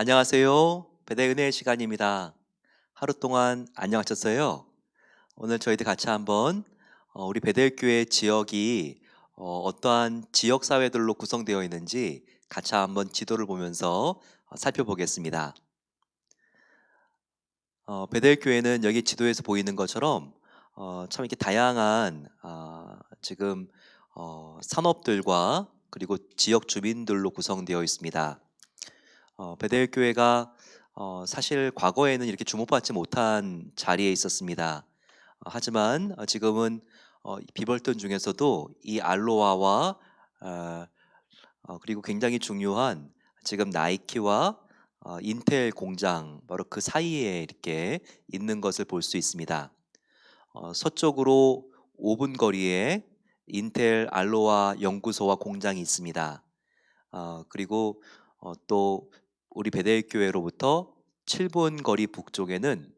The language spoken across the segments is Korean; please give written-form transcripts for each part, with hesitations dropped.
안녕하세요. 배대 은혜의 시간입니다. 하루 동안 안녕하셨어요? 오늘 저희들 같이 한번 우리 배대교회 지역이 어떠한 지역 사회들로 구성되어 있는지 같이 한번 지도를 보면서 살펴보겠습니다. 배대교회는 여기 지도에서 보이는 것처럼 참 이렇게 다양한 지금 산업들과 그리고 지역 주민들로 구성되어 있습니다. 베델교회가 사실 과거에는 이렇게 주목받지 못한 자리에 있었습니다. 하지만 지금은 비벌턴 중에서도 이 알로아와 어, 그리고 굉장히 중요한 지금 나이키와 인텔 공장 바로 그 사이에 이렇게 있는 것을 볼 수 있습니다. 서쪽으로 5분 거리에 인텔 알로아 연구소와 공장이 있습니다. 그리고 또 우리 베델 교회로부터 7분 거리 북쪽에는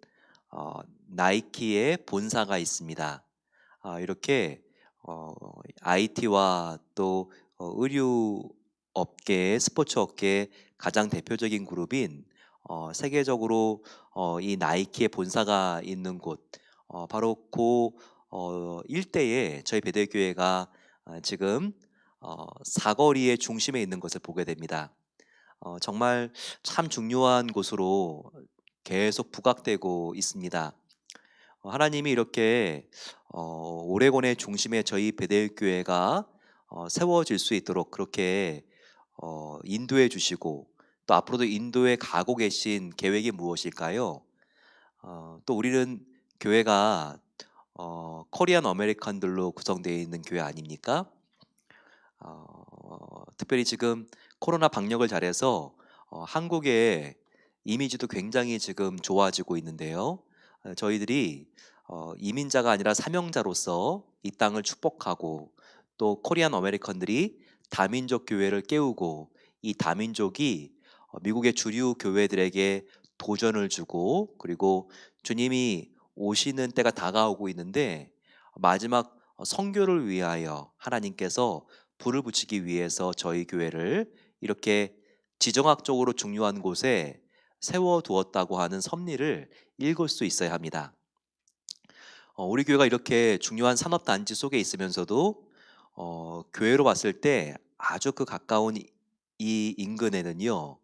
어, 나이키의 본사가 있습니다. 이렇게 IT와 또 의류 업계, 스포츠 업계의 가장 대표적인 그룹인 세계적으로 이 나이키의 본사가 있는 곳, 바로 그 일대에 저희 베델 교회가 지금 사거리의 중심에 있는 것을 보게 됩니다. 정말 참 중요한 곳으로 계속 부각되고 있습니다. 하나님이 이렇게 오레곤의 중심에 저희 베델 교회가 세워질 수 있도록 그렇게 인도해 주시고 또 앞으로도 인도에 가고 계신 계획이 무엇일까요? 또 우리는 교회가 코리안 아메리칸들로 구성되어 있는 교회 아닙니까? 특별히 지금 코로나 방역을 잘해서 한국의 이미지도 굉장히 지금 좋아지고 있는데요. 저희들이 이민자가 아니라 사명자로서 이 땅을 축복하고 또 코리안 아메리칸들이 다민족 교회를 깨우고 이 다민족이 미국의 주류 교회들에게 도전을 주고 그리고 주님이 오시는 때가 다가오고 있는데 마지막 선교를 위하여 하나님께서 불을 붙이기 위해서 저희 교회를 이렇게 지정학적으로 중요한 곳에 세워두었다고 하는 섭리를 읽을 수 있어야 합니다. 우리 교회가 이렇게 중요한 산업단지 속에 있으면서도 교회로 봤을 때 아주 그 가까운 이 인근에는요,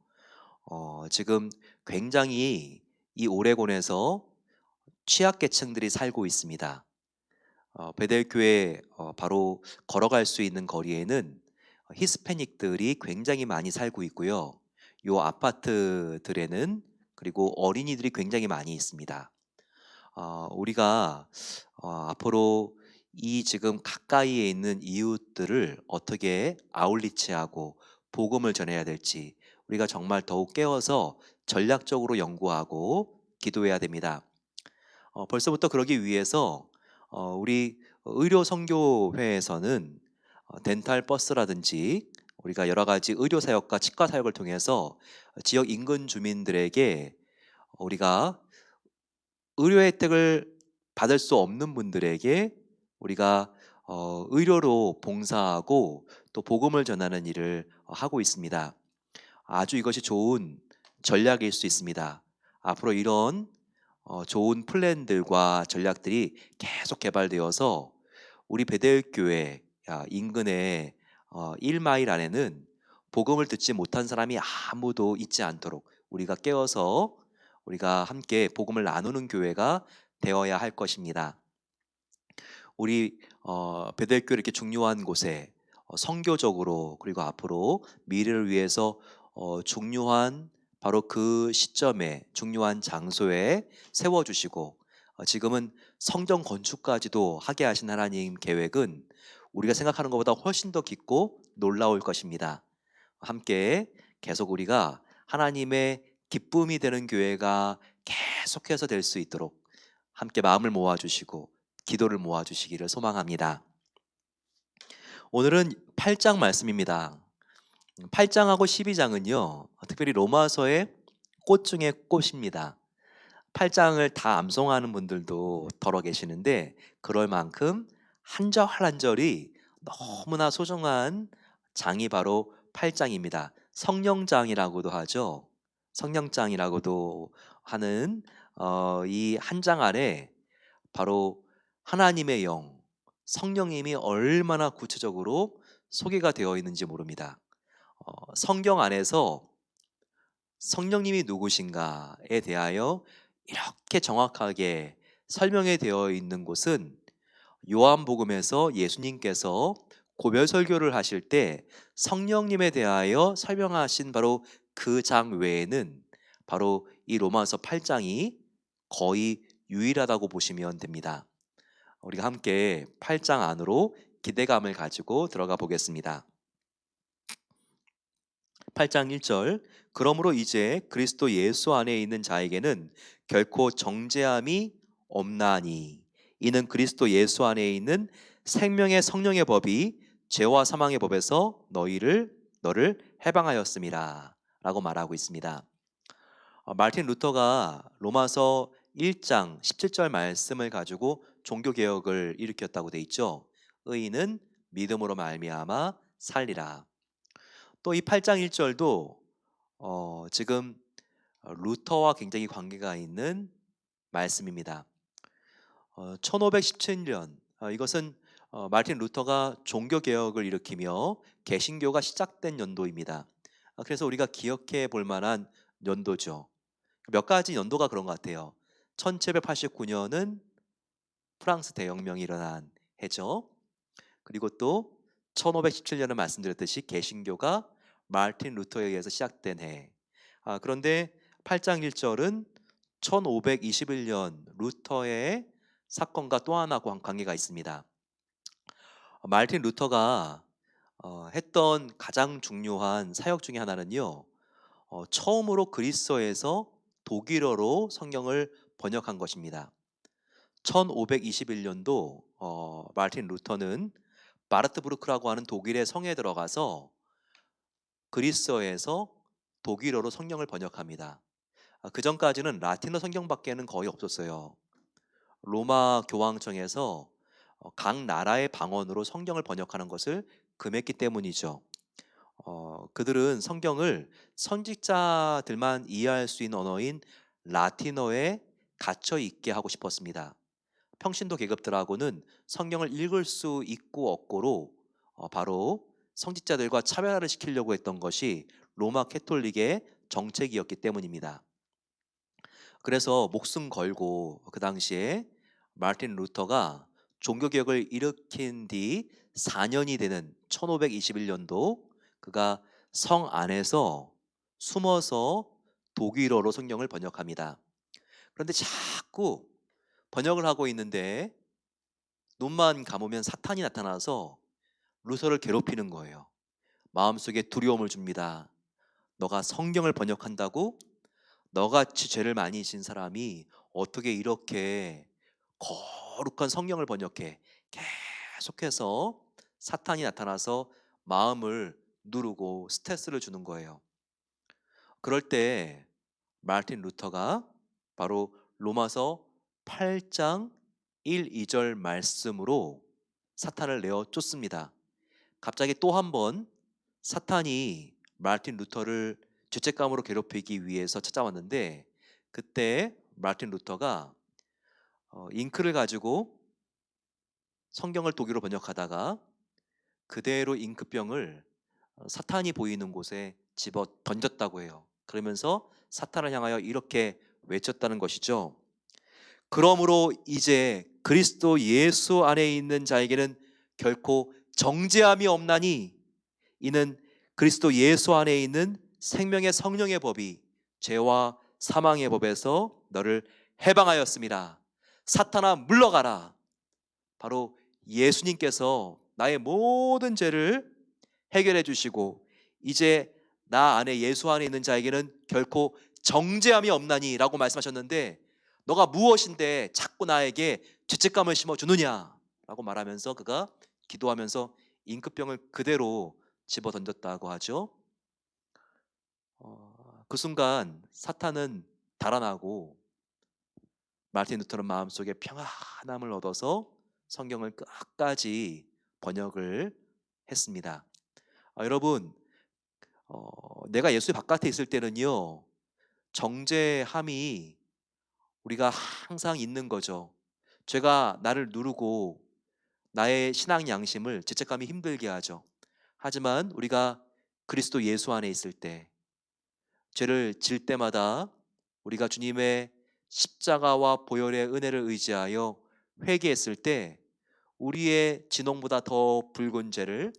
지금 굉장히 이 오레곤에서 취약계층들이 살고 있습니다. 베델교회 바로 걸어갈 수 있는 거리에는 히스패닉들이 굉장히 많이 살고 있고요. 요 아파트들에는 그리고 어린이들이 굉장히 많이 있습니다. 우리가 앞으로 이 지금 가까이에 있는 이웃들을 어떻게 아울리치하고 복음을 전해야 될지 우리가 정말 더욱 깨어서 전략적으로 연구하고 기도해야 됩니다. 벌써부터 그러기 위해서 우리 의료 선교회에서는 덴탈 버스라든지 우리가 여러 가지 의료 사역과 치과 사역을 통해서 지역 인근 주민들에게 우리가 의료 혜택을 받을 수 없는 분들에게 우리가 의료로 봉사하고 또 복음을 전하는 일을 하고 있습니다. 아주 이것이 좋은 전략일 수 있습니다. 앞으로 이런 좋은 플랜들과 전략들이 계속 개발되어서 우리 베델 교회 인근의 1마일 안에는 복음을 듣지 못한 사람이 아무도 있지 않도록 우리가 깨어서 우리가 함께 복음을 나누는 교회가 되어야 할 것입니다. 우리 베델 교회 이렇게 중요한 곳에 선교적으로 그리고 앞으로 미래를 위해서 중요한 바로 그 시점에 중요한 장소에 세워주시고 지금은 성전 건축까지도 하게 하신 하나님 계획은 우리가 생각하는 것보다 훨씬 더 깊고 놀라울 것입니다. 함께 계속 우리가 하나님의 기쁨이 되는 교회가 계속해서 될 수 있도록 함께 마음을 모아주시고 기도를 모아주시기를 소망합니다. 오늘은 8장 말씀입니다. 8장하고 12장은요, 특별히 로마서의 꽃 중의 꽃입니다. 8장을 다 암송하는 분들도 덜어 계시는데, 그럴 만큼 한 절 한 절이 너무나 소중한 장이 바로 8장입니다. 성령장이라고도 하죠. 성령장이라고도 하는 이 한 장 안에 바로 하나님의 영, 성령님이 얼마나 구체적으로 소개가 되어 있는지 모릅니다. 성경 안에서 성령님이 누구신가에 대하여 이렇게 정확하게 설명이 되어 있는 곳은 요한복음에서 예수님께서 고별 설교를 하실 때 성령님에 대하여 설명하신 바로 그 장 외에는 바로 이 로마서 8장이 거의 유일하다고 보시면 됩니다. 우리가 함께 8장 안으로 기대감을 가지고 들어가 보겠습니다. 8장 1절, 그러므로 이제 그리스도 예수 안에 있는 자에게는 결코 정죄함이 없나니 이는 그리스도 예수 안에 있는 생명의 성령의 법이 죄와 사망의 법에서 너를 해방하였음이라 라고 말하고 있습니다. 마르틴 루터가 로마서 1장 17절 말씀을 가지고 종교개혁을 일으켰다고 돼 있죠. 의인은 믿음으로 말미암아 살리라. 또 이 8장 1절도 지금 루터와 굉장히 관계가 있는 말씀입니다. 1517년, 이것은 마르틴 루터가 종교개혁을 일으키며 개신교가 시작된 연도입니다. 그래서 우리가 기억해 볼 만한 연도죠. 몇 가지 연도가 그런 것 같아요. 1789년은 프랑스 대혁명이 일어난 해죠. 그리고 또 1517년은 말씀드렸듯이 개신교가 마르틴 루터에 의해서 시작된 해. 그런데 8장 1절은 1521년 루터의 사건과 또 하나 관계가 있습니다. 마르틴 루터가 했던 가장 중요한 사역 중에 하나는요. 처음으로 그리스어에서 독일어로 성경을 번역한 것입니다. 1521년도 마르틴 루터는 바르트부르크라고 하는 독일의 성에 들어가서 그리스어에서 독일어로 성경을 번역합니다. 그 전까지는 라틴어 성경밖에는 거의 없었어요. 로마 교황청에서 각 나라의 방언으로 성경을 번역하는 것을 금했기 때문이죠. 그들은 성경을 선지자들만 이해할 수 있는 언어인 라틴어에 갇혀 있게 하고 싶었습니다. 평신도 계급들하고는 성경을 읽을 수 있고 없고로 바로 성직자들과 차별화를 시키려고 했던 것이 로마 캐톨릭의 정책이었기 때문입니다. 그래서 목숨 걸고 그 당시에 마르틴 루터가 종교개혁을 일으킨 뒤 4년이 되는 1521년도 그가 성 안에서 숨어서 독일어로 성경을 번역합니다. 그런데 자꾸 번역을 하고 있는데 눈만 감으면 사탄이 나타나서 루터를 괴롭히는 거예요. 마음속에 두려움을 줍니다. 너가 성경을 번역한다고? 너같이 죄를 많이 진 사람이 어떻게 이렇게 거룩한 성경을 번역해? 계속해서 사탄이 나타나서 마음을 누르고 스트레스를 주는 거예요. 그럴 때 마르틴 루터가 바로 로마서 8장 1, 2절 말씀으로 사탄을 내어 쫓습니다. 갑자기 또 한 번 사탄이 마르틴 루터를 죄책감으로 괴롭히기 위해서 찾아왔는데 그때 마르틴 루터가 잉크를 가지고 성경을 독일어로 번역하다가 그대로 잉크병을 사탄이 보이는 곳에 집어 던졌다고 해요. 그러면서 사탄을 향하여 이렇게 외쳤다는 것이죠. 그러므로 이제 그리스도 예수 안에 있는 자에게는 결코 정죄함이 없나니 이는 그리스도 예수 안에 있는 생명의 성령의 법이 죄와 사망의 법에서 너를 해방하였습니다. 사탄아 물러가라. 바로 예수님께서 나의 모든 죄를 해결해 주시고 이제 나 안에 예수 안에 있는 자에게는 결코 정죄함이 없나니 라고 말씀하셨는데 너가 무엇인데 자꾸 나에게 죄책감을 심어주느냐 라고 말하면서 그가 기도하면서 잉크병을 그대로 집어 던졌다고 하죠. 그 순간 사탄은 달아나고 마르틴 루터는 마음속에 평안함을 얻어서 성경을 끝까지 번역을 했습니다. 여러분 내가 예수 바깥에 있을 때는요 정죄함이 우리가 항상 있는 거죠. 죄가 나를 누르고 나의 신앙 양심을 죄책감이 힘들게 하죠. 하지만 우리가 그리스도 예수 안에 있을 때, 죄를 질 때마다 우리가 주님의 십자가와 보혈의 은혜를 의지하여 회개했을 때 우리의 진홍보다 더 붉은 죄를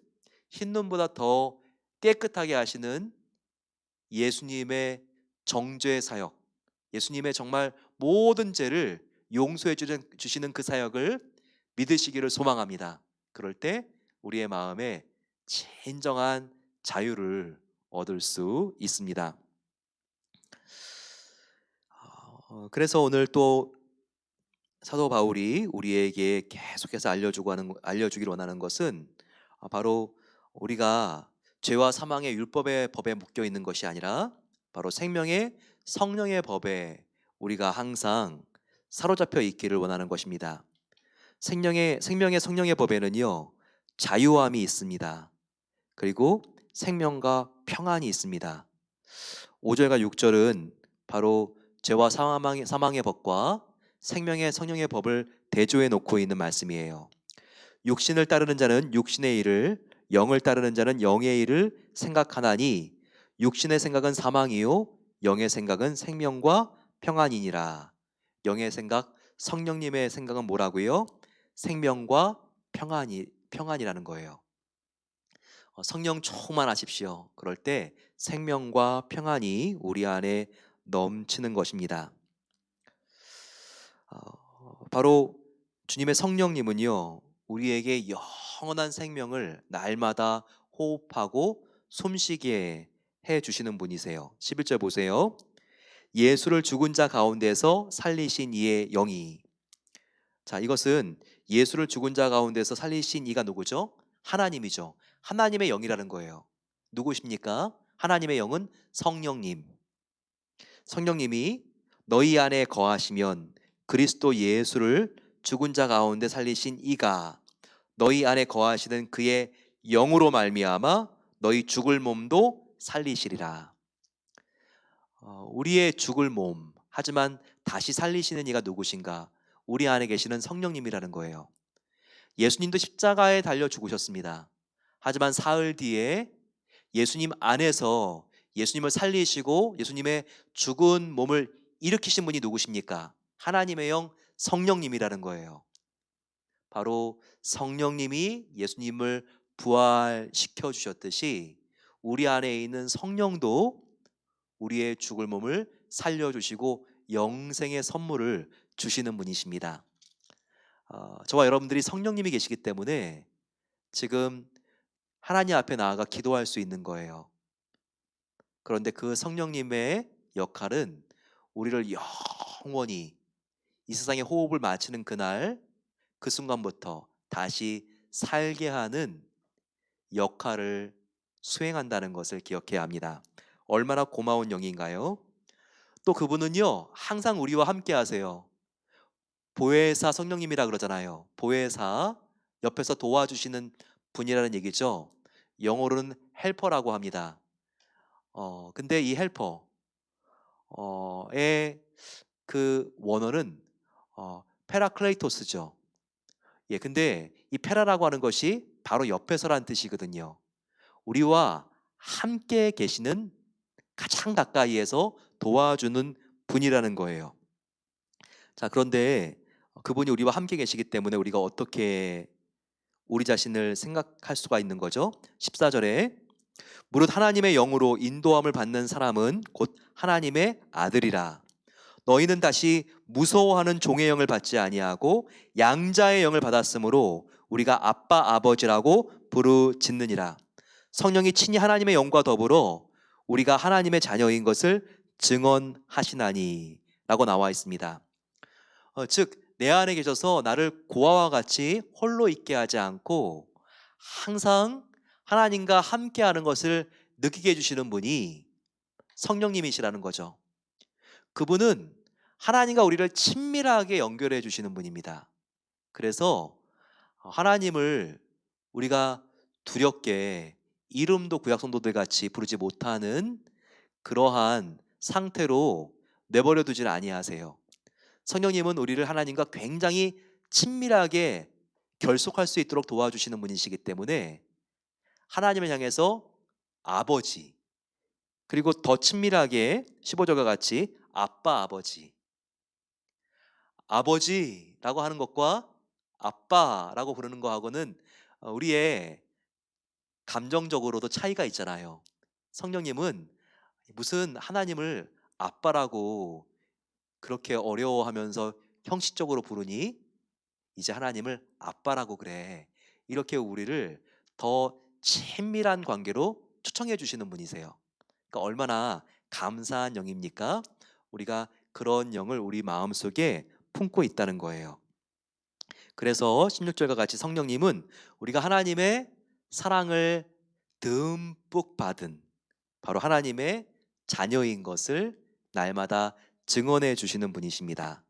흰눈보다 더 깨끗하게 하시는 예수님의 정죄 사역, 예수님의 정말 모든 죄를 용서해 주시는 그 사역을 믿으시기를 소망합니다. 그럴 때 우리의 마음에 진정한 자유를 얻을 수 있습니다. 그래서 오늘 또 사도 바울이 우리에게 계속해서 알려주기를 원하는 것은 바로 우리가 죄와 사망의 율법의 법에 묶여 있는 것이 아니라 바로 생명의 성령의 법에 우리가 항상 사로잡혀 있기를 원하는 것입니다. 생명의 성령의 법에는요, 자유함이 있습니다. 그리고 생명과 평안이 있습니다. 5절과 6절은 바로 죄와 사망의 법과 생명의 성령의 법을 대조해 놓고 있는 말씀이에요. 육신을 따르는 자는 육신의 일을, 영을 따르는 자는 영의 일을 생각하나니 육신의 생각은 사망이요 영의 생각은 생명과 평안이니라. 영의 생각, 성령님의 생각은 뭐라고요? 생명과 평안이라는 거예요. 성령 충만하십시오. 그럴 때 생명과 평안이 우리 안에 넘치는 것입니다. 바로 주님의 성령님은요, 우리에게 영원한 생명을 날마다 호흡하고 숨쉬게 해 주시는 분이세요. 11절 보세요. 예수를 죽은 자 가운데서 살리신 이의 영이. 자, 이것은 예수를 죽은 자 가운데서 살리신 이가 누구죠? 하나님이죠. 하나님의 영이라는 거예요. 누구십니까? 하나님의 영은 성령님. 성령님이 너희 안에 거하시면 그리스도 예수를 죽은 자 가운데 살리신 이가 너희 안에 거하시는 그의 영으로 말미암아 너희 죽을 몸도 살리시리라. 우리의 죽을 몸, 하지만 다시 살리시는 이가 누구신가? 우리 안에 계시는 성령님이라는 거예요. 예수님도 십자가에 달려 죽으셨습니다. 하지만 사흘 뒤에 예수님 안에서 예수님을 살리시고 예수님의 죽은 몸을 일으키신 분이 누구십니까? 하나님의 영 성령님이라는 거예요. 바로 성령님이 예수님을 부활시켜 주셨듯이 우리 안에 있는 성령도 우리의 죽을 몸을 살려주시고 영생의 선물을 주시는 분이십니다. 저와 여러분들이 성령님이 계시기 때문에 지금 하나님 앞에 나아가 기도할 수 있는 거예요. 그런데 그 성령님의 역할은 우리를 영원히 이 세상에 호흡을 마치는 그날, 그 순간부터 다시 살게 하는 역할을 수행한다는 것을 기억해야 합니다. 얼마나 고마운 영인가요? 또 그분은요, 항상 우리와 함께 하세요. 보혜사 성령님이라 그러잖아요. 보혜사, 옆에서 도와주시는 분이라는 얘기죠. 영어로는 헬퍼라고 합니다. 근데 이 헬퍼의 그 원어는 페라클레이토스죠. 예, 근데 이 페라라고 하는 것이 바로 옆에서란 뜻이거든요. 우리와 함께 계시는, 가장 가까이에서 도와주는 분이라는 거예요. 자, 그런데 그분이 우리와 함께 계시기 때문에 우리가 어떻게 우리 자신을 생각할 수가 있는 거죠? 14절에 무릇 하나님의 영으로 인도함을 받는 사람은 곧 하나님의 아들이라. 너희는 다시 무서워하는 종의 영을 받지 아니하고 양자의 영을 받았으므로 우리가 아빠 아버지라고 부르짖느니라. 성령이 친히 하나님의 영과 더불어 우리가 하나님의 자녀인 것을 증언하시나니 라고 나와 있습니다. 즉 내 안에 계셔서 나를 고아와 같이 홀로 있게 하지 않고 항상 하나님과 함께하는 것을 느끼게 해주시는 분이 성령님이시라는 거죠. 그분은 하나님과 우리를 친밀하게 연결해 주시는 분입니다. 그래서 하나님을 우리가 두렵게 이름도 구약 성도들 같이 부르지 못하는 그러한 상태로 내버려 두질 아니하세요. 성령님은 우리를 하나님과 굉장히 친밀하게 결속할 수 있도록 도와주시는 분이시기 때문에 하나님을 향해서 아버지, 그리고 더 친밀하게 15절과 같이 아빠, 아버지라고 하는 것과 아빠라고 부르는 거하고는 우리의 감정적으로도 차이가 있잖아요. 성령님은 무슨 하나님을 아빠라고 그렇게 어려워하면서 형식적으로 부르니? 이제 하나님을 아빠라고 그래. 이렇게 우리를 더 친밀한 관계로 초청해 주시는 분이세요. 그러니까 얼마나 감사한 영입니까? 우리가 그런 영을 우리 마음속에 품고 있다는 거예요. 그래서 16절과 같이 성령님은 우리가 하나님의 사랑을 듬뿍 받은 바로 하나님의 자녀인 것을 날마다 증언해 주시는 분이십니다.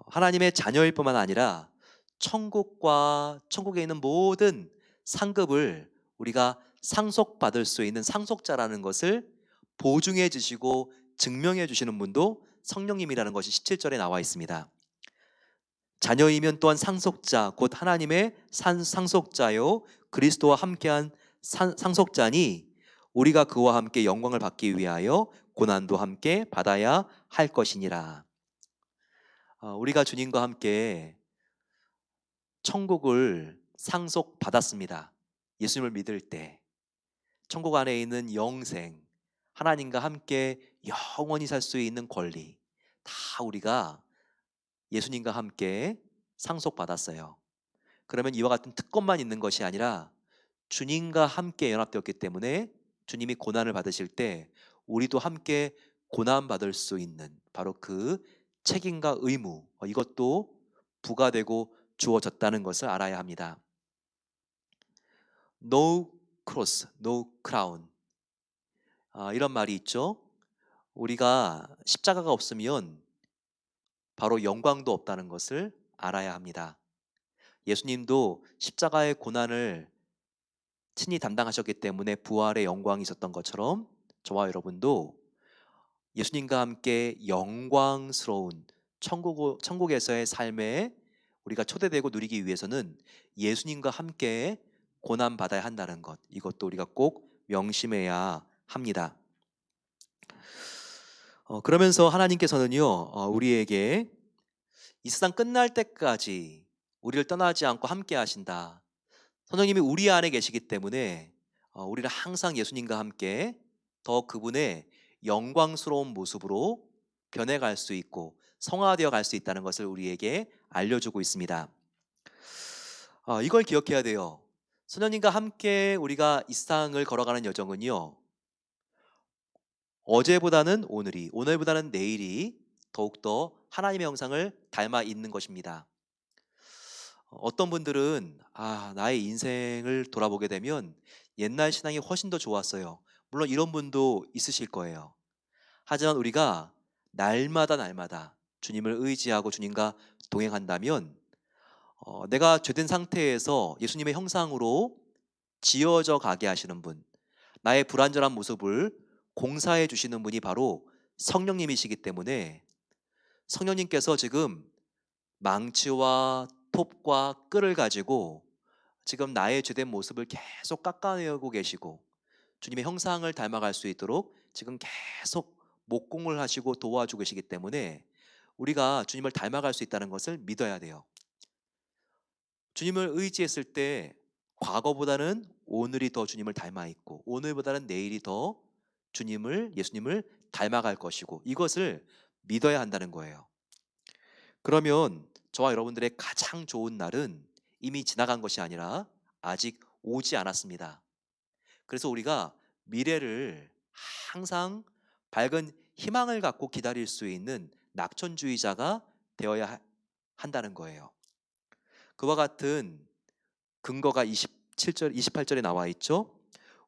하나님의 자녀일 뿐만 아니라 천국과 천국에 있는 모든 상급을 우리가 상속받을 수 있는 상속자라는 것을 보증해 주시고 증명해 주시는 분도 성령님이라는 것이 17절에 나와 있습니다. 자녀이면 또한 상속자, 곧 하나님의 상속자요 그리스도와 함께한 상속자니 우리가 그와 함께 영광을 받기 위하여 고난도 함께 받아야 할 것이니라. 우리가 주님과 함께 천국을 상속받았습니다. 예수님을 믿을 때 천국 안에 있는 영생, 하나님과 함께 영원히 살 수 있는 권리 다 우리가 예수님과 함께 상속받았어요. 그러면 이와 같은 특권만 있는 것이 아니라 주님과 함께 연합되었기 때문에 주님이 고난을 받으실 때 우리도 함께 고난받을 수 있는 바로 그 책임과 의무, 이것도 부과되고 주어졌다는 것을 알아야 합니다. No cross, no crown. 이런 말이 있죠. 우리가 십자가가 없으면 바로 영광도 없다는 것을 알아야 합니다. 예수님도 십자가의 고난을 친히 담당하셨기 때문에 부활의 영광이 있었던 것처럼 저와 여러분도 예수님과 함께 영광스러운 천국에서의 삶에 우리가 초대되고 누리기 위해서는 예수님과 함께 고난받아야 한다는 것, 이것도 우리가 꼭 명심해야 합니다. 그러면서 하나님께서는요, 우리에게 이 세상 끝날 때까지 우리를 떠나지 않고 함께 하신다. 성령님이 우리 안에 계시기 때문에 우리를 항상 예수님과 함께 더 그분의 영광스러운 모습으로 변해갈 수 있고 성화되어 갈 수 있다는 것을 우리에게 알려주고 있습니다. 이걸 기억해야 돼요. 성령님과 함께 우리가 이 세상을 걸어가는 여정은요, 어제보다는 오늘이, 오늘보다는 내일이 더욱더 하나님의 형상을 닮아 있는 것입니다. 어떤 분들은 나의 인생을 돌아보게 되면 옛날 신앙이 훨씬 더 좋았어요. 물론 이런 분도 있으실 거예요. 하지만 우리가 날마다 주님을 의지하고 주님과 동행한다면 내가 죄된 상태에서 예수님의 형상으로 지어져 가게 하시는 분, 나의 불완전한 모습을 공사해 주시는 분이 바로 성령님이시기 때문에 성령님께서 지금 망치와 톱과 끌을 가지고 지금 나의 죄된 모습을 계속 깎아내고 계시고 주님의 형상을 닮아갈 수 있도록 지금 계속 목공을 하시고 도와주고 계시기 때문에 우리가 주님을 닮아갈 수 있다는 것을 믿어야 돼요. 주님을 의지했을 때 과거보다는 오늘이 더 주님을 닮아 있고 오늘보다는 내일이 더 예수님을 닮아갈 것이고 이것을 믿어야 한다는 거예요. 그러면 저와 여러분들의 가장 좋은 날은 이미 지나간 것이 아니라 아직 오지 않았습니다. 그래서 우리가 미래를 항상 밝은 희망을 갖고 기다릴 수 있는 낙천주의자가 되어야 한다는 거예요. 그와 같은 근거가 27절, 28절에 나와 있죠.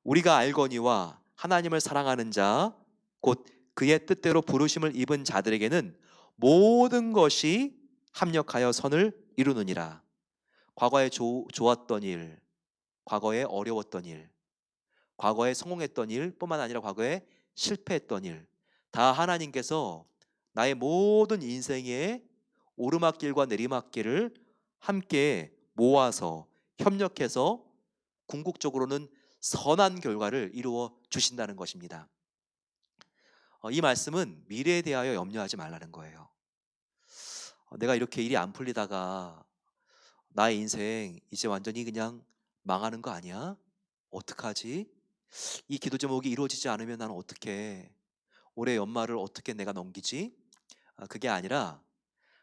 우리가 알거니와 하나님을 사랑하는 자, 곧 그의 뜻대로 부르심을 입은 자들에게는 모든 것이 합력하여 선을 이루느니라. 과거에 좋았던 일, 과거에 어려웠던 일, 과거에 성공했던 일 뿐만 아니라 과거에 실패했던 일, 다 하나님께서 나의 모든 인생의 오르막길과 내리막길을 함께 모아서 협력해서 궁극적으로는 선한 결과를 이루어 주신다는 것입니다. 이 말씀은 미래에 대하여 염려하지 말라는 거예요. 내가 이렇게 일이 안 풀리다가 나의 인생 이제 완전히 그냥 망하는 거 아니야? 어떡하지? 이 기도 제목이 이루어지지 않으면 나는 어떻게 올해 연말을 어떻게 내가 넘기지? 그게 아니라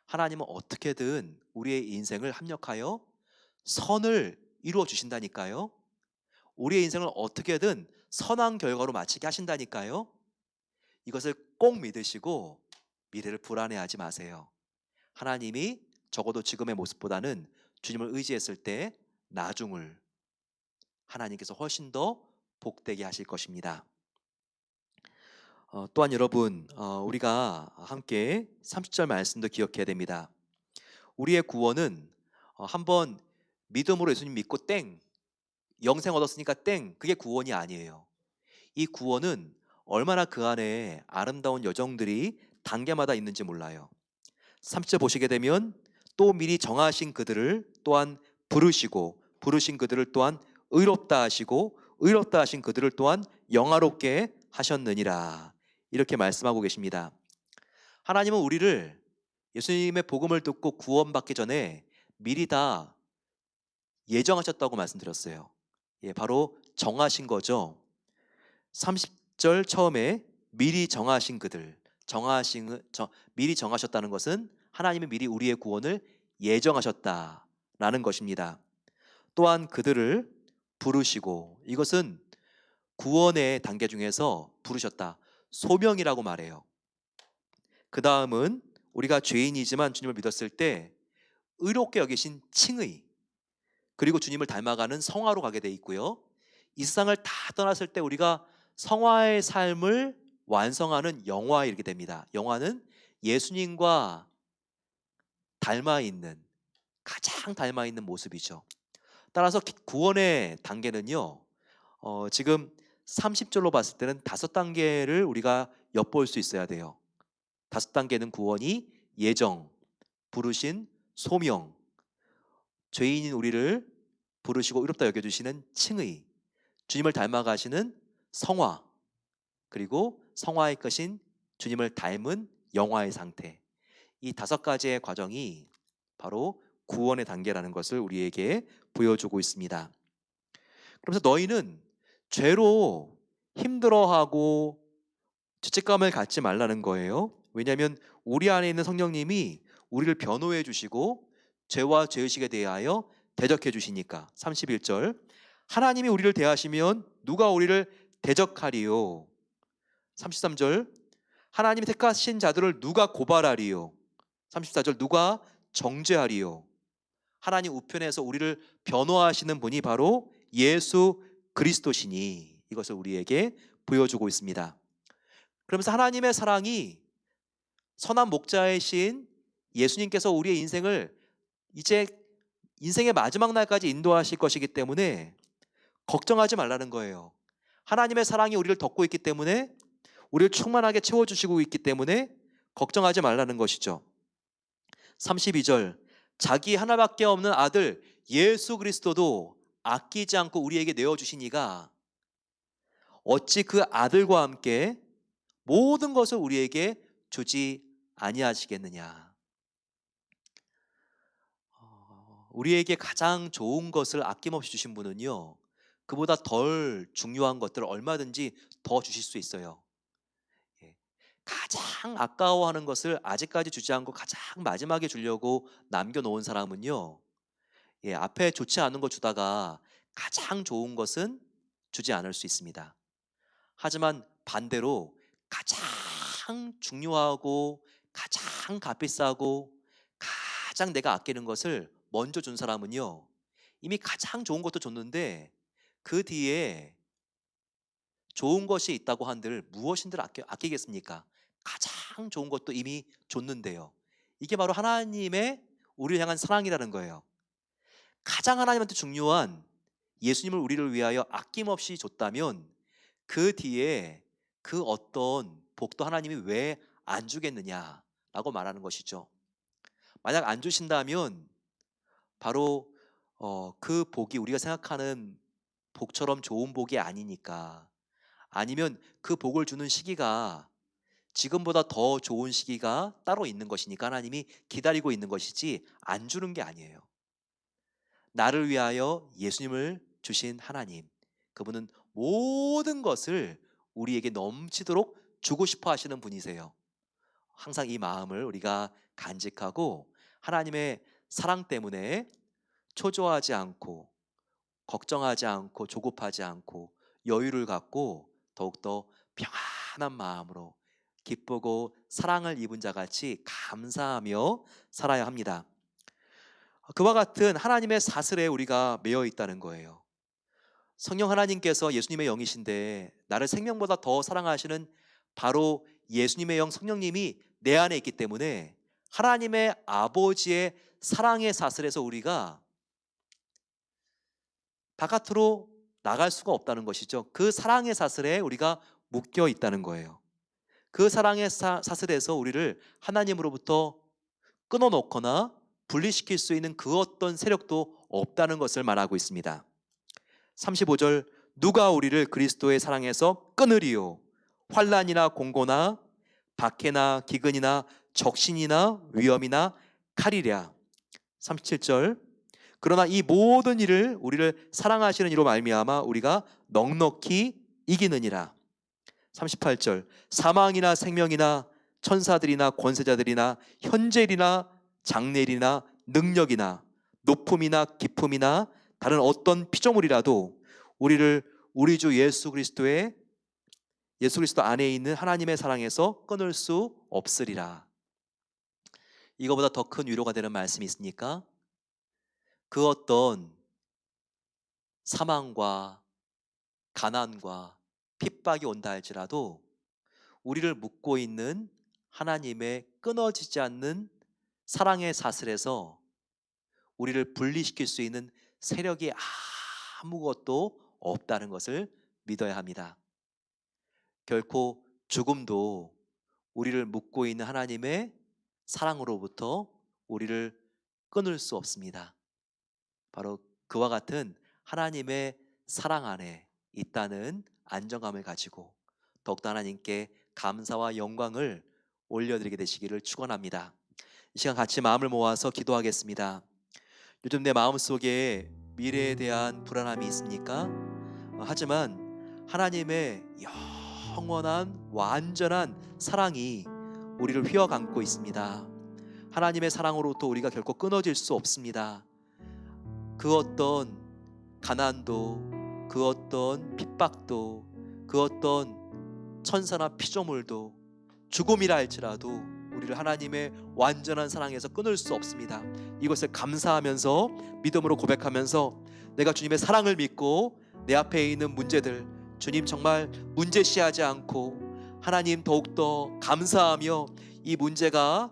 하나님은 어떻게든 우리의 인생을 합력하여 선을 이루어 주신다니까요. 우리의 인생을 어떻게든 선한 결과로 마치게 하신다니까요. 이것을 꼭 믿으시고 미래를 불안해하지 마세요. 하나님이 적어도 지금의 모습보다는 주님을 의지했을 때 나중을 하나님께서 훨씬 더 복되게 하실 것입니다. 또한 여러분, 우리가 함께 30절 말씀도 기억해야 됩니다. 우리의 구원은 한번 믿음으로 예수님 믿고 땡, 영생 얻었으니까 땡, 그게 구원이 아니에요. 이 구원은 얼마나 그 안에 아름다운 여정들이 단계마다 있는지 몰라요. 30절 보시게 되면 또 미리 정하신 그들을 또한 부르시고 부르신 그들을 또한 의롭다 하시고 의롭다 하신 그들을 또한 영화롭게 하셨느니라, 이렇게 말씀하고 계십니다. 하나님은 우리를 예수님의 복음을 듣고 구원받기 전에 미리 다 예정하셨다고 말씀드렸어요. 바로 정하신 거죠. 30절 처음에 미리 정하신 그들, 미리 정하셨다는 것은 하나님이 미리 우리의 구원을 예정하셨다라는 것입니다. 또한 그들을 부르시고, 이것은 구원의 단계 중에서 부르셨다, 소명이라고 말해요. 그 다음은 우리가 죄인이지만 주님을 믿었을 때 의롭게 여기신 칭의, 그리고 주님을 닮아가는 성화로 가게 돼 있고요. 이 세상을 다 떠났을 때 우리가 성화의 삶을 완성하는 영화에 이르게 됩니다. 영화는 예수님과 닮아 있는, 가장 닮아 있는 모습이죠. 따라서 구원의 단계는요, 지금 30절로 봤을 때는 5단계를 우리가 엿볼 수 있어야 돼요. 5단계는 구원이 예정, 부르신, 소명, 죄인인 우리를 부르시고 의롭다 여겨주시는 칭의, 주님을 닮아가시는 성화, 그리고 성화의 것인 주님을 닮은 영화의 상태. 이 5가지의 과정이 바로 구원의 단계라는 것을 우리에게 보여주고 있습니다. 그러면서 너희는 죄로 힘들어하고 죄책감을 갖지 말라는 거예요. 왜냐하면 우리 안에 있는 성령님이 우리를 변호해 주시고 죄와 죄의식에 대하여 대적해 주시니까. 31절, 하나님이 우리를 대하시면 누가 우리를 대적하리요? 33절, 하나님이 택하신 자들을 누가 고발하리요? 34절, 누가 정죄하리요? 하나님 우편에서 우리를 변호하시는 분이 바로 예수 그리스도시니, 이것을 우리에게 보여주고 있습니다. 그러면서 하나님의 사랑이, 선한 목자이신 예수님께서 우리의 인생을 이제 인생의 마지막 날까지 인도하실 것이기 때문에 걱정하지 말라는 거예요. 하나님의 사랑이 우리를 덮고 있기 때문에, 우리를 충만하게 채워주시고 있기 때문에 걱정하지 말라는 것이죠. 32절, 자기 하나밖에 없는 아들 예수 그리스도도 아끼지 않고 우리에게 내어주시니가 어찌 그 아들과 함께 모든 것을 우리에게 주지 아니하시겠느냐. 우리에게 가장 좋은 것을 아낌없이 주신 분은요, 그보다 덜 중요한 것들을 얼마든지 더 주실 수 있어요. 가장 아까워하는 것을 아직까지 주지 않고 가장 마지막에 주려고 남겨놓은 사람은요, 앞에 좋지 않은 거 주다가 가장 좋은 것은 주지 않을 수 있습니다. 하지만 반대로 가장 중요하고 가장 값비싸고 가장 내가 아끼는 것을 먼저 준 사람은요, 이미 가장 좋은 것도 줬는데 그 뒤에 좋은 것이 있다고 한들 무엇인들 아끼겠습니까? 가장 좋은 것도 이미 줬는데요. 이게 바로 하나님의 우리를 향한 사랑이라는 거예요. 가장 하나님한테 중요한 예수님을 우리를 위하여 아낌없이 줬다면 그 뒤에 그 어떤 복도 하나님이 왜 안 주겠느냐라고 말하는 것이죠. 만약 안 주신다면 바로 그 복이 우리가 생각하는 복처럼 좋은 복이 아니니까, 아니면 그 복을 주는 시기가 지금보다 더 좋은 시기가 따로 있는 것이니까 하나님이 기다리고 있는 것이지 안 주는 게 아니에요. 나를 위하여 예수님을 주신 하나님, 그분은 모든 것을 우리에게 넘치도록 주고 싶어 하시는 분이세요. 항상 이 마음을 우리가 간직하고 하나님의 사랑 때문에 초조하지 않고 걱정하지 않고 조급하지 않고 여유를 갖고 더욱더 평안한 마음으로 기쁘고 사랑을 입은 자같이 감사하며 살아야 합니다. 그와 같은 하나님의 사슬에 우리가 매여 있다는 거예요. 성령 하나님께서 예수님의 영이신데 나를 생명보다 더 사랑하시는 바로 예수님의 영 성령님이 내 안에 있기 때문에 하나님의 아버지의 사랑의 사슬에서 우리가 바깥으로 나갈 수가 없다는 것이죠. 그 사랑의 사슬에 우리가 묶여 있다는 거예요. 그 사랑의 사슬에서 우리를 하나님으로부터 끊어놓거나 분리시킬 수 있는 그 어떤 세력도 없다는 것을 말하고 있습니다. 35절, 누가 우리를 그리스도의 사랑에서 끊으리요? 환난이나 공고나 박해나 기근이나 적신이나 위험이나 칼이랴. 37절, 그러나 이 모든 일을 우리를 사랑하시는 이로 말미암아 우리가 넉넉히 이기느니라. 38절, 사망이나 생명이나 천사들이나 권세자들이나 현재일이나 장래일이나 능력이나 높음이나 깊음이나 다른 어떤 피조물이라도 우리를 우리 주 예수 그리스도 안에 있는 하나님의 사랑에서 끊을 수 없으리라. 이거보다 더 큰 위로가 되는 말씀이 있습니까? 그 어떤 사망과 가난과 핍박이 온다 할지라도 우리를 묶고 있는 하나님의 끊어지지 않는 사랑의 사슬에서 우리를 분리시킬 수 있는 세력이 아무것도 없다는 것을 믿어야 합니다. 결코 죽음도 우리를 묶고 있는 하나님의 사랑으로부터 우리를 끊을 수 없습니다. 바로 그와 같은 하나님의 사랑 안에 있다는 안정감을 가지고 더욱더 하나님께 감사와 영광을 올려드리게 되시기를 축원합니다. 이 시간 같이 마음을 모아서 기도하겠습니다. 요즘 내 마음속에 미래에 대한 불안함이 있습니까? 하지만 하나님의 영원한 완전한 사랑이 우리를 휘어감고 있습니다. 하나님의 사랑으로부터 우리가 결코 끊어질 수 없습니다. 그 어떤 가난도, 그 어떤 핍박도, 그 어떤 천사나 피조물도, 죽음이라 할지라도 우리를 하나님의 완전한 사랑에서 끊을 수 없습니다. 이것을 감사하면서 믿음으로 고백하면서 내가 주님의 사랑을 믿고 내 앞에 있는 문제들, 주님 정말 문제시하지 않고 하나님 더욱더 감사하며 이 문제가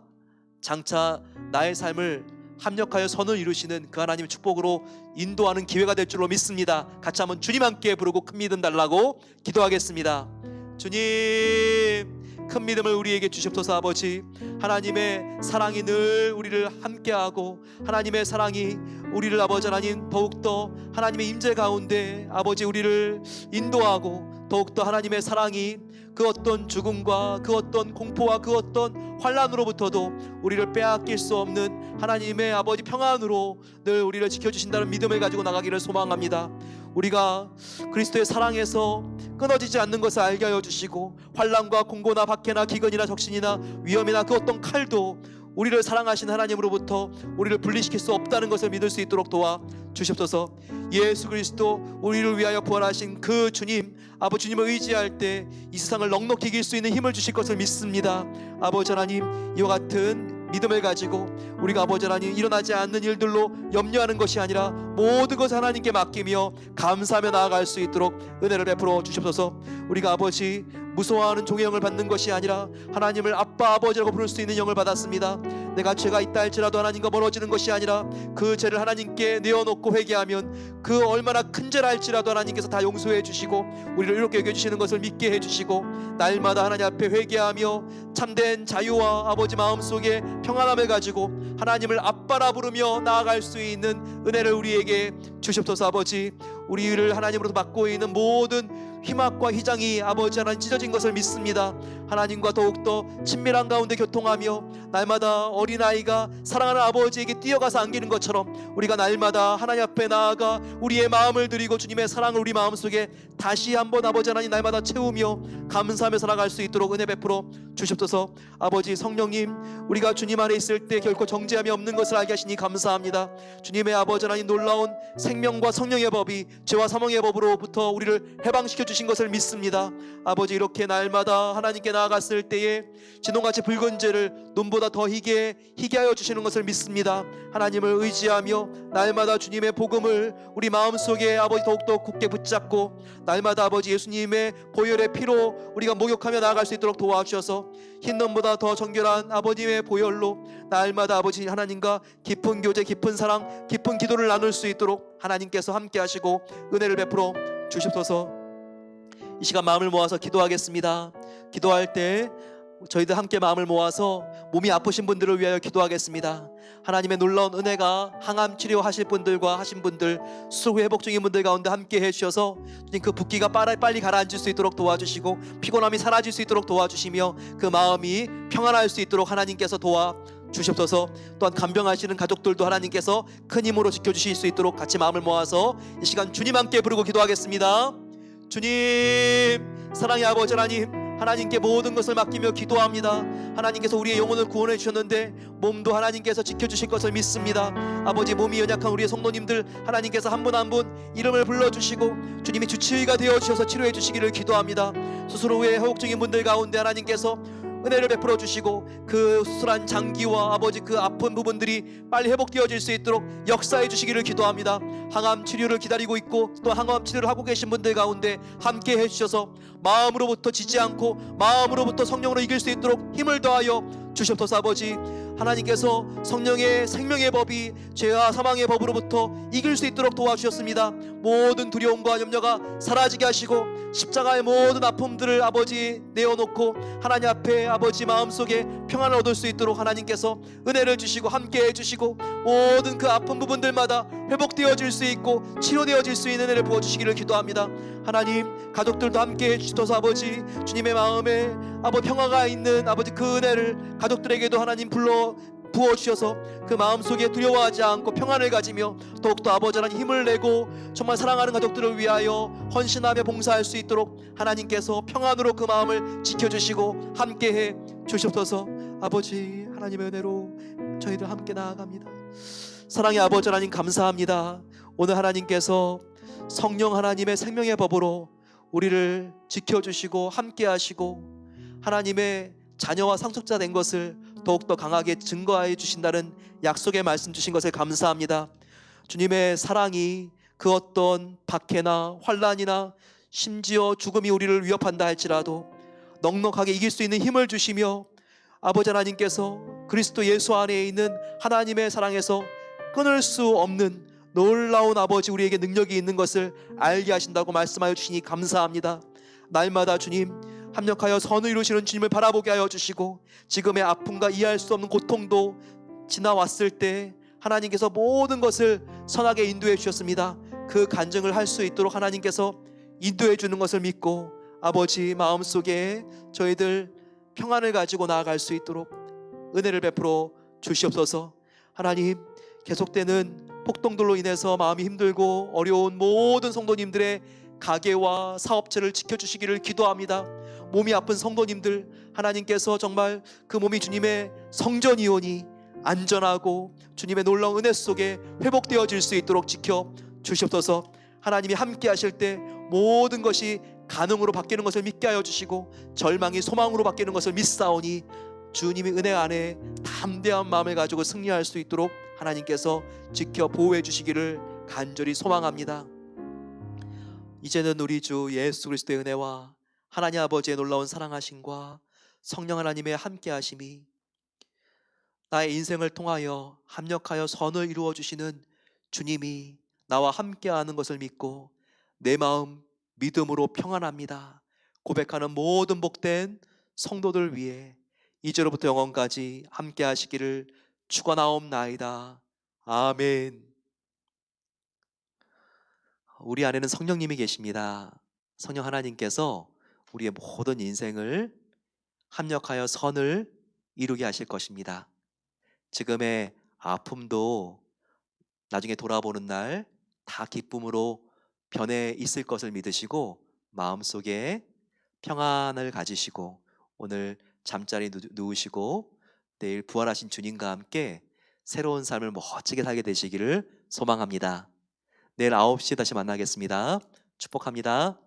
장차 나의 삶을 합력하여 선을 이루시는 그 하나님의 축복으로 인도하는 기회가 될 줄로 믿습니다. 같이 한번 주님 함께 부르고 큰 믿음 달라고 기도하겠습니다. 주님, 큰 믿음을 우리에게 주시옵소서. 아버지, 하나님의 사랑이 늘 우리를 함께하고 하나님의 사랑이 우리를 아버지 하나님 더욱더 하나님의 임재 가운데 아버지 우리를 인도하고 더욱더 하나님의 사랑이 그 어떤 죽음과 그 어떤 공포와 그 어떤 환난으로부터도 우리를 빼앗길 수 없는 하나님의 아버지 평안으로 늘 우리를 지켜주신다는 믿음을 가지고 나가기를 소망합니다. 우리가 그리스도의 사랑에서 끊어지지 않는 것을 알게 하여 주시고 환난과 공고나 박해나 기근이나 적신이나 위험이나 그 어떤 칼도 우리를 사랑하신 하나님으로부터 우리를 분리시킬 수 없다는 것을 믿을 수 있도록 도와 주시옵소서. 예수 그리스도 우리를 위하여 부활하신 그 주님, 아버지 주님을 의지할 때 이 세상을 넉넉히 이길 수 있는 힘을 주실 것을 믿습니다. 아버지 하나님, 이와 같은 믿음을 가지고 우리가 아버지 하나님 일어나지 않는 일들로 염려하는 것이 아니라 모든 것을 하나님께 맡기며 감사하며 나아갈 수 있도록 은혜를 베풀어 주시옵소서. 우리가 아버지 무서워하는 종의 영을 받는 것이 아니라 하나님을 아빠 아버지라고 부를 수 있는 영을 받았습니다. 내가 죄가 있다 할지라도 하나님과 멀어지는 것이 아니라 그 죄를 하나님께 내어놓고 회개하면 그 얼마나 큰 죄라 할지라도 하나님께서 다 용서해 주시고 우리를 이렇게 여겨주시는 것을 믿게 해주시고 날마다 하나님 앞에 회개하며 참된 자유와 아버지 마음속에 평안함을 가지고 하나님을 아빠라 부르며 나아갈 수 있는 은혜를 우리에게 주시옵소서. 아버지, 우리를 하나님으로부터 받고 있는 모든 희망과 희장이 아버지 하나님 찢어진 것을 믿습니다. 하나님과 더욱더 친밀한 가운데 교통하며 날마다 어린아이가 사랑하는 아버지에게 뛰어가서 안기는 것처럼 우리가 날마다 하나님 앞에 나아가 우리의 마음을 드리고 주님의 사랑을 우리 마음속에 다시 한번 아버지 하나님 날마다 채우며 감사하며 살아갈 수 있도록 은혜 베풀어 주시옵소서. 아버지 성령님, 우리가 주님 안에 있을 때 결코 정죄함이 없는 것을 알게 하시니 감사합니다. 주님의 아버지 하나님 놀라운 생명과 성령의 법이 죄와 사망의 법으로부터 우리를 해방시켜 주신 것을 믿습니다. 아버지, 이렇게 날마다 하나님께 나아갔을 때에 진홍같이 붉은 죄를 눈보다 더 희게 하여 주시는 것을 믿습니다. 하나님을 의지하며 날마다 주님의 복음을 우리 마음속에 아버지 더욱더 굳게 붙잡고 날마다 아버지 예수님의 보혈의 피로 우리가 목욕하며 나아갈 수 있도록 도와주셔서 흰눈보다 더 정결한 아버님의 보혈로 날마다 아버지 하나님과 깊은 교제, 깊은 사랑, 깊은 기도를 나눌 수 있도록 하나님께서 함께 하시고 은혜를 베풀어 주시옵소서. 이 시간 마음을 모아서 기도하겠습니다. 기도할 때 저희들 함께 마음을 모아서 몸이 아프신 분들을 위하여 기도하겠습니다. 하나님의 놀라운 은혜가 항암 치료하실 분들과 하신 분들, 수술 후 회복 중인 분들 가운데 함께 해주셔서 그 붓기가 빨리 가라앉을 수 있도록 도와주시고 피곤함이 사라질 수 있도록 도와주시며 그 마음이 평안할 수 있도록 하나님께서 도와주시옵소서. 또한 간병하시는 가족들도 하나님께서 큰 힘으로 지켜주실 수 있도록 같이 마음을 모아서 이 시간 주님 함께 부르고 기도하겠습니다. 주님, 사랑의 아버지 하나님께 모든 것을 맡기며 기도합니다. 하나님께서 우리의 영혼을 구원해 주셨는데 몸도 하나님께서 지켜주실 것을 믿습니다. 아버지, 몸이 연약한 우리의 성도님들 하나님께서 한 분 한 분 이름을 불러주시고 주님이 주치의가 되어주셔서 치료해 주시기를 기도합니다. 수술 후에 회복 중인 분들 가운데 하나님께서 은혜를 베풀어 주시고 그 수술한 장기와 아버지 그 아픈 부분들이 빨리 회복되어질 수 있도록 역사해 주시기를 기도합니다. 항암 치료를 기다리고 있고 또 항암 치료를 하고 계신 분들 가운데 함께 해주셔서 마음으로부터 지지 않고 마음으로부터 성령으로 이길 수 있도록 힘을 더하여 주시옵소서. 아버지, 하나님께서 성령의 생명의 법이 죄와 사망의 법으로부터 이길 수 있도록 도와주셨습니다. 모든 두려움과 염려가 사라지게 하시고 십자가의 모든 아픔들을 아버지 내어놓고 하나님 앞에 아버지 마음속에 평안을 얻을 수 있도록 하나님께서 은혜를 주시고 함께 해주시고 모든 그 아픈 부분들마다 회복되어질 수 있고 치료되어질 수 있는 은혜를 부어주시기를 기도합니다. 하나님, 가족들도 함께 해주셔서 아버지 주님의 마음에 아버지 평화가 있는 아버지 그 은혜를 가족들에게도 하나님 부어주셔서 그 마음속에 두려워하지 않고 평안을 가지며 더욱더 아버지 하나님 힘을 내고 정말 사랑하는 가족들을 위하여 헌신하며 봉사할 수 있도록 하나님께서 평안으로 그 마음을 지켜주시고 함께해 주시옵소서. 아버지 하나님의 은혜로 저희들 함께 나아갑니다. 사랑의 아버지 하나님, 감사합니다. 오늘 하나님께서 성령 하나님의 생명의 법으로 우리를 지켜주시고 함께하시고 하나님의 자녀와 상속자 된 것을 더욱더 강하게 증거해 주신다는 약속의 말씀 주신 것을 감사합니다. 주님의 사랑이 그 어떤 박해나 환난이나 심지어 죽음이 우리를 위협한다 할지라도 넉넉하게 이길 수 있는 힘을 주시며 아버지 하나님께서 그리스도 예수 안에 있는 하나님의 사랑에서 끊을 수 없는 놀라운 아버지 우리에게 능력이 있는 것을 알게 하신다고 말씀하여 주시니 감사합니다. 날마다 주님 합력하여 선을 이루시는 주님을 바라보게 하여 주시고 지금의 아픔과 이해할 수 없는 고통도 지나왔을 때 하나님께서 모든 것을 선하게 인도해 주셨습니다. 그 간증을 할 수 있도록 하나님께서 인도해 주는 것을 믿고 아버지 마음속에 저희들 평안을 가지고 나아갈 수 있도록 은혜를 베풀어 주시옵소서. 하나님, 계속되는 폭동들로 인해서 마음이 힘들고 어려운 모든 성도님들의 가게와 사업체를 지켜주시기를 기도합니다. 몸이 아픈 성도님들 하나님께서 정말 그 몸이 주님의 성전이오니 안전하고 주님의 놀라운 은혜 속에 회복되어질 수 있도록 지켜주시옵소서. 하나님이 함께 하실 때 모든 것이 가능으로 바뀌는 것을 믿게 하여 주시고 절망이 소망으로 바뀌는 것을 믿사오니 주님의 은혜 안에 담대한 마음을 가지고 승리할 수 있도록 하나님께서 지켜 보호해 주시기를 간절히 소망합니다. 이제는 우리 주 예수 그리스도의 은혜와 하나님 아버지의 놀라운 사랑하심과 성령 하나님의 함께하심이 나의 인생을 통하여 합력하여 선을 이루어 주시는 주님이 나와 함께하는 것을 믿고 내 마음 믿음으로 평안합니다. 고백하는 모든 복된 성도들 위해 이제로부터 영원까지 함께하시기를 축원하옵나이다. 아멘. 우리 안에는 성령님이 계십니다. 성령 하나님께서 우리의 모든 인생을 합력하여 선을 이루게 하실 것입니다. 지금의 아픔도 나중에 돌아보는 날 다 기쁨으로 변해 있을 것을 믿으시고 마음속에 평안을 가지시고 오늘 잠자리 누우시고 내일 부활하신 주님과 함께 새로운 삶을 멋지게 살게 되시기를 소망합니다. 내일 9시에 다시 만나겠습니다. 축복합니다.